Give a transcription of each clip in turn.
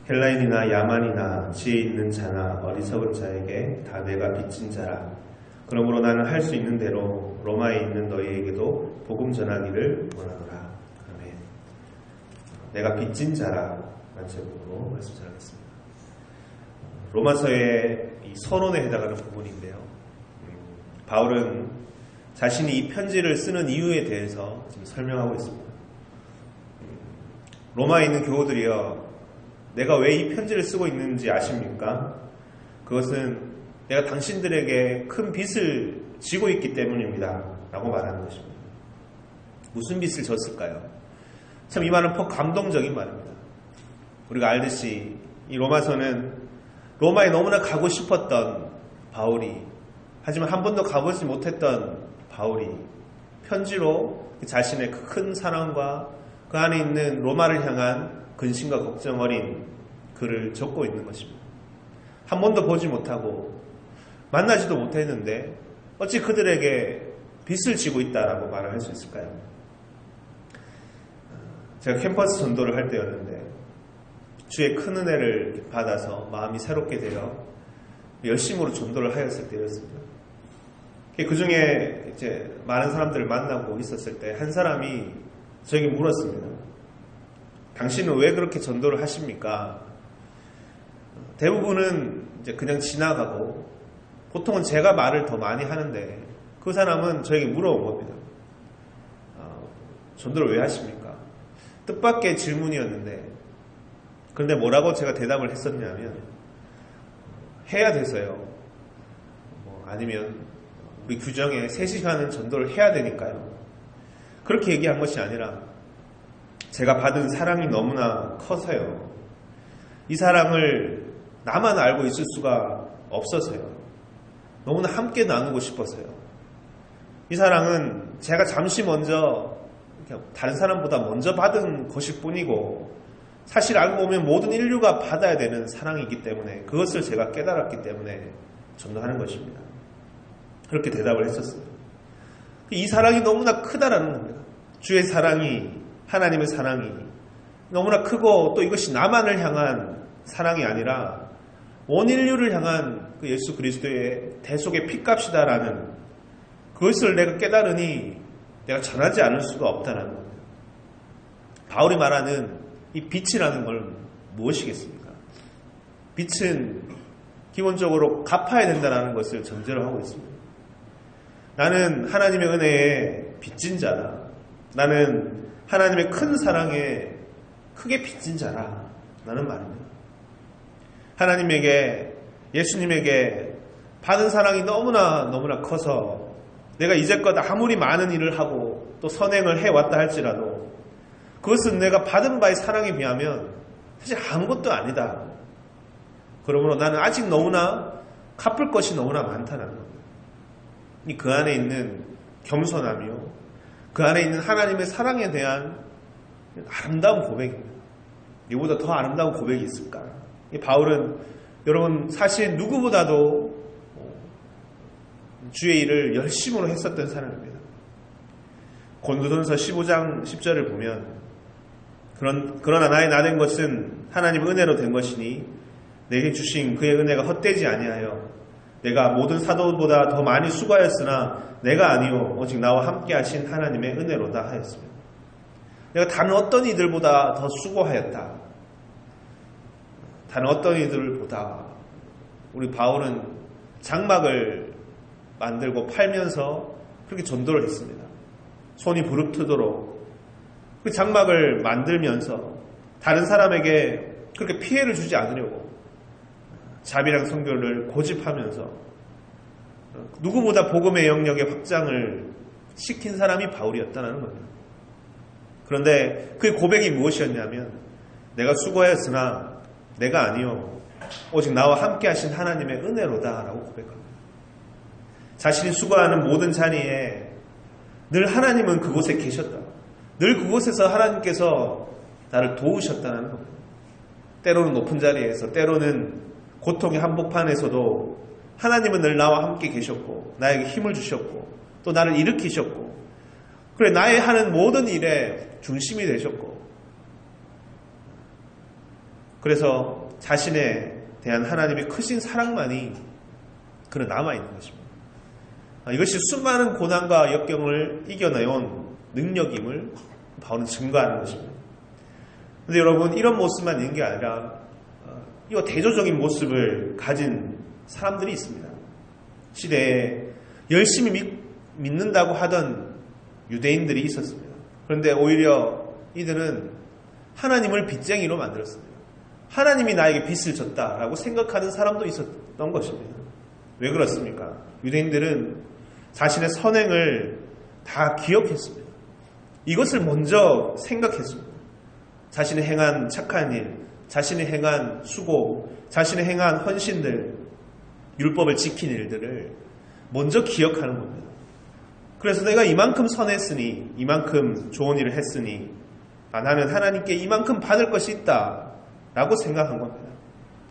헬라인이나 야만이나 지혜 있는 자나 어리석은 자에게 다 내가 빚진 자라. 그러므로 나는 할 수 있는 대로 로마에 있는 너희에게도 복음 전하기를 원하노라. 아멘. 내가 빚진 자라 라는 제목으로 말씀 전하겠습니다. 로마서의 이 서론에 해당하는 부분인데요. 바울은 자신이 이 편지를 쓰는 이유에 대해서 지금 설명하고 있습니다. 로마에 있는 교우들이여, 내가 왜 이 편지를 쓰고 있는지 아십니까? 그것은 내가 당신들에게 큰 빚을 지고 있기 때문입니다. 라고 말하는 것입니다. 무슨 빚을 졌을까요? 참 이 말은 퍽 감동적인 말입니다. 우리가 알듯이 이 로마서는 로마에 너무나 가고 싶었던 바울이, 하지만 한 번도 가보지 못했던 바울이 편지로 자신의 큰 사랑과 그 안에 있는 로마를 향한 근심과 걱정 어린 글을 적고 있는 것입니다. 한 번도 보지 못하고 만나지도 못했는데 어찌 그들에게 빚을 지고 있다라고 말을 할 수 있을까요? 제가 캠퍼스 전도를 할 때였는데 주의 큰 은혜를 받아서 마음이 새롭게 되어 열심으로 전도를 하였을 때였습니다. 그 중에 이제 많은 사람들을 만나고 있었을 때 한 사람이 저에게 물었습니다. 당신은 왜 그렇게 전도를 하십니까? 대부분은 이제 그냥 지나가고 보통은 제가 말을 더 많이 하는데 그 사람은 저에게 물어본 겁니다. 전도를 왜 하십니까? 뜻밖의 질문이었는데, 그런데 뭐라고 제가 대답을 했었냐면 해야 돼서요. 아니면 우리 규정에 3시간은 전도를 해야 되니까요. 그렇게 얘기한 것이 아니라 제가 받은 사랑이 너무나 커서요. 이 사랑을 나만 알고 있을 수가 없어서요. 너무나 함께 나누고 싶어서요. 이 사랑은 제가 잠시 먼저 다른 사람보다 먼저 받은 것일 뿐이고, 사실 알고 보면 모든 인류가 받아야 되는 사랑이기 때문에, 그것을 제가 깨달았기 때문에 전도하는 것입니다. 그렇게 대답을 했었어요. 이 사랑이 너무나 크다라는 겁니다. 주의 사랑이, 하나님의 사랑이 너무나 크고, 또 이것이 나만을 향한 사랑이 아니라 온 인류를 향한 그 예수 그리스도의 대속의 핏값이다라는 그것을 내가 깨달으니 내가 전하지 않을 수가 없다는 겁니다. 바울이 말하는 이 빛이라는 걸 무엇이겠습니까? 빛은 기본적으로 갚아야 된다는 것을 전제로 하고 있습니다. 나는 하나님의 은혜에 빚진 자라. 나는 하나님의 큰 사랑에 크게 빚진 자라. 라는 말입니다. 하나님에게, 예수님에게 받은 사랑이 너무나 커서 내가 이제껏 아무리 많은 일을 하고 또 선행을 해왔다 할지라도 그것은 내가 받은 바의 사랑에 비하면 사실 아무것도 아니다. 그러므로 나는 아직 너무나 갚을 것이 너무나 많다는 겁니다. 그 안에 있는 겸손하며 그 안에 있는 하나님의 사랑에 대한 아름다운 고백입니다. 이보다 더 아름다운 고백이 있을까? 바울은 여러분 사실 누구보다도 주의 일을 열심으로 했었던 사람입니다. 고린도전서 15장 10절을 보면 그러나 나의 나된 것은 하나님의 은혜로 된 것이니 내게 주신 그의 은혜가 헛되지 아니하여 내가 모든 사도보다 더 많이 수고하였으나 내가 아니요 오직 나와 함께 하신 하나님의 은혜로다 하였습니다. 내가 다른 어떤 이들보다 더 수고하였다. 다른 어떤 이들보다 우리 바울은 장막을 만들고 팔면서 그렇게 전도를 했습니다. 손이 부릅뜨도록 그 장막을 만들면서 다른 사람에게 그렇게 피해를 주지 않으려고 자비랑 선교를 고집하면서 누구보다 복음의 영역의 확장을 시킨 사람이 바울이었다는 겁니다. 그런데 그 고백이 무엇이었냐면 내가 수고하였으나 내가 아니요 오직 나와 함께 하신 하나님의 은혜로다 라고 고백합니다. 자신이 수고하는 모든 자리에 늘 하나님은 그곳에 계셨다. 늘 그곳에서 하나님께서 나를 도우셨다는 겁니다. 때로는 높은 자리에서, 때로는 고통의 한복판에서도 하나님은 늘 나와 함께 계셨고 나에게 힘을 주셨고 또 나를 일으키셨고 그래 나의 하는 모든 일에 중심이 되셨고 그래서 자신에 대한 하나님의 크신 사랑만이 그는 남아있는 것입니다. 이것이 수많은 고난과 역경을 이겨내온 능력임을 바울은 증거하는 것입니다. 그런데 여러분, 이런 모습만 있는 게 아니라 이 대조적인 모습을 가진 사람들이 있습니다. 시대에 열심히 믿는다고 하던 유대인들이 있었습니다. 그런데 오히려 이들은 하나님을 빚쟁이로 만들었습니다. 하나님이 나에게 빚을 졌다라고 생각하는 사람도 있었던 것입니다. 왜 그렇습니까? 유대인들은 자신의 선행을 다 기억했습니다. 이것을 먼저 생각했습니다. 자신이 행한 착한 일, 자신이 행한 수고, 자신이 행한 헌신들, 율법을 지킨 일들을 먼저 기억하는 겁니다. 그래서 내가 이만큼 선했으니, 이만큼 좋은 일을 했으니 나는 하나님께 이만큼 받을 것이 있다 라고 생각한 겁니다.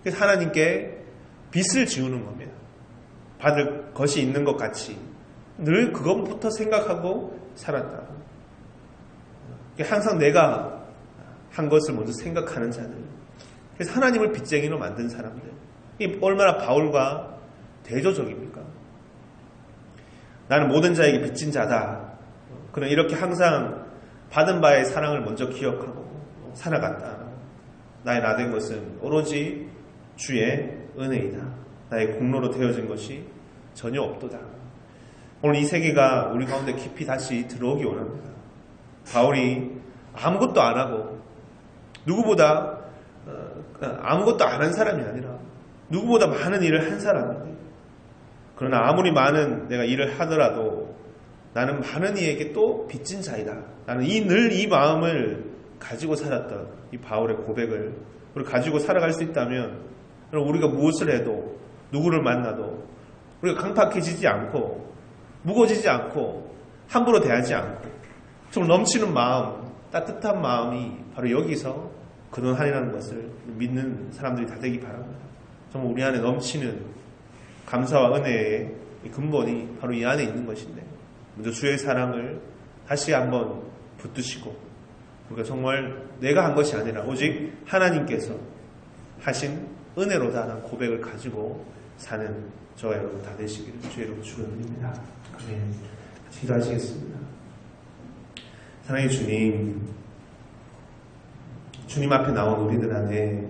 그래서 하나님께 빚을 지우는 겁니다. 받을 것이 있는 것 같이 늘 그것부터 생각하고 살았다. 항상 내가 한 것을 먼저 생각하는 자들. 그래서 하나님을 빚쟁이로 만든 사람들. 이 얼마나 바울과 대조적입니까? 나는 모든 자에게 빚진 자다. 그는 이렇게 항상 받은 바의 사랑을 먼저 기억하고 살아갔다. 나의 나된 것은 오로지 주의 은혜이다. 나의 공로로 되어진 것이 전혀 없도다. 오늘 이 세계가 우리 가운데 깊이 다시 들어오기 원합니다. 바울이 아무것도 안 하고 누구보다 아무것도 안 한 사람이 아니라 누구보다 많은 일을 한 사람인데, 그러나 아무리 많은 내가 일을 하더라도 나는 많은 이에게 또 빚진 자이다. 나는 늘 이 마음을 가지고 살았던 이 바울의 고백을 우리가 가지고 살아갈 수 있다면, 우리가 무엇을 해도 누구를 만나도 우리가 강팍해지지 않고 무거워지지 않고 함부로 대하지 않고 좀 넘치는 마음, 따뜻한 마음이 바로 여기서 근원하리라는 것을 믿는 사람들이 다 되기 바랍니다. 정말 우리 안에 넘치는 감사와 은혜의 근본이 바로 이 안에 있는 것인데, 먼저 주의 사랑을 다시 한번 붙드시고, 우리가 정말 내가 한 것이 아니라 오직 하나님께서 하신 은혜로다라는 고백을 가지고 사는 저와 여러분 다 되시기를 주의 이름으로 축원드립니다. 아멘. 기도하시겠습니다. 사랑의 주님, 주님 앞에 나온 우리들 안에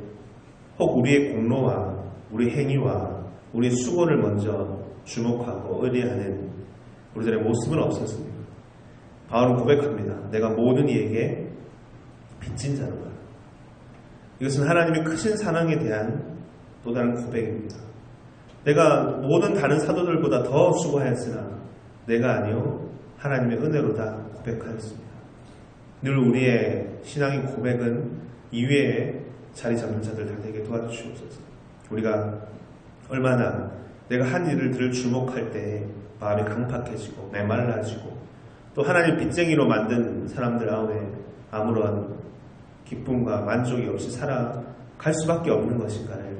혹 우리의 공로와 우리 행위와 우리의 수고를 먼저 주목하고 의뢰하는 우리들의 모습은 없었습니다. 바울은 고백합니다. 내가 모든 이에게 빚진 자로다. 이것은 하나님의 크신 사랑에 대한 또 다른 고백입니다. 내가 모든 다른 사도들보다 더 수고하였으나 내가 아니요 하나님의 은혜로다 고백하였습니다. 늘 우리의 신앙의 고백은 이외에 자리 잡는 자들 다 되게 도와주시옵소서. 우리가 얼마나 내가 한 일을 주목할 때 마음이 강팍해지고 메말라지고 또 하나님 빚쟁이로 만든 사람들 가운데 아무런 기쁨과 만족이 없이 살아갈 수밖에 없는 것인가를,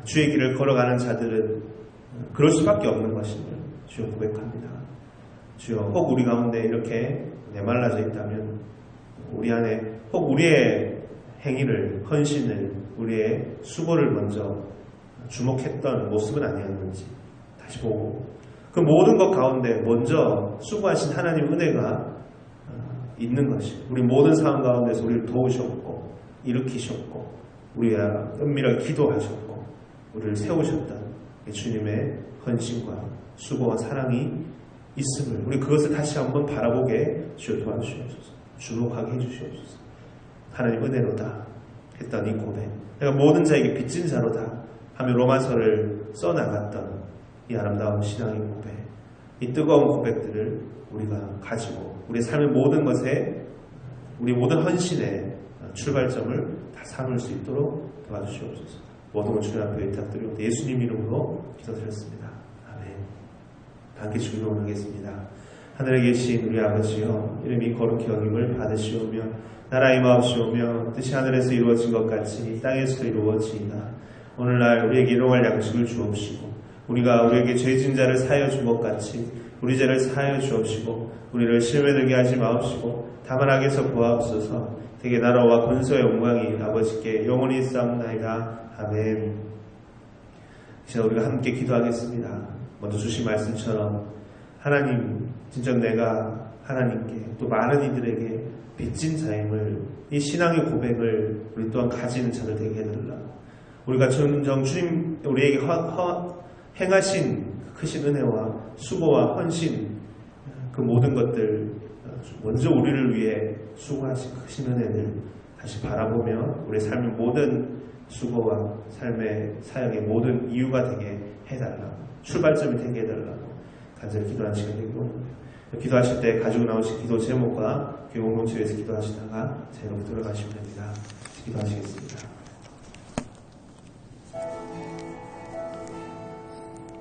주의 길을 걸어가는 자들은 그럴 수밖에 없는 것임을 주여 고백합니다. 주여, 혹 우리 가운데 이렇게 메말라져 있다면 우리 안에 혹 우리의 행위를, 헌신을, 우리의 수고를 먼저 주목했던 모습은 아니었는지 다시 보고, 그 모든 것 가운데 먼저 수고하신 하나님 은혜가 있는 것이, 우리 모든 상황 가운데서 우리를 도우셨고 일으키셨고 우리가 은밀하게 기도하셨고 우리를 세우셨던 주님의 헌신과 수고와 사랑이 있음을, 우리 그것을 다시 한번 바라보게 주여 도와주시옵소서. 주목하게 해주시옵소서. 하나님 은혜로다 했던 이 고백, 내가 모든 자에게 빚진 자로다 하며 로마서를 써나갔던 이 아름다운 신앙의 고백, 이 뜨거운 고백들을 우리가 가지고 우리 삶의 모든 것에, 우리 모든 헌신의 출발점을 다 삼을 수 있도록 도와주시옵소서. 모든 걸 주님 앞에 부탁드리고 예수님 이름으로 기도드렸습니다. 아멘. 함께 기도하겠습니다. 하늘에 계신 우리 아버지여, 이름이 거룩히 여김을 받으시오며 나라 임하옵시오며 뜻이 하늘에서 이루어진 것 같이 땅에서도 이루어지이다. 오늘날 우리에게 일용할 양식을 주옵시고 우리가 우리에게 죄진 자를 사하여 준 것 같이 우리 죄를 사하여 주옵시고 우리를 시험에 들게 하지 마옵시고 다만 악에서 구하옵소서. 되게 나라와 권세의 영광이 아버지께 영원히 쌓옵나이다. 아멘. 이제 우리가 함께 기도하겠습니다. 먼저 주신 말씀처럼 하나님, 진짜 내가 하나님께 또 많은 이들에게 빚진 자임을, 이 신앙의 고백을 우리 또한 가지는 자들 되게 해달라. 우리가 정정 주님 우리에게 행하신 크신 은혜와 수고와 헌신, 그 모든 것들, 먼저 우리를 위해 수고하신 크신 은혜를 다시 바라보며 우리 삶의 모든 수고와 삶의 사역의 모든 이유가 되게 해달라고, 출발점이 되게 해달라고 간절히 기도하는 시간 되기로 합니다. 기도하실 때 가지고 나오신 기도 제목과 교회 공동체에서 기도하시다가 자유롭게 들어가시면 됩니다. 기도하시겠습니다.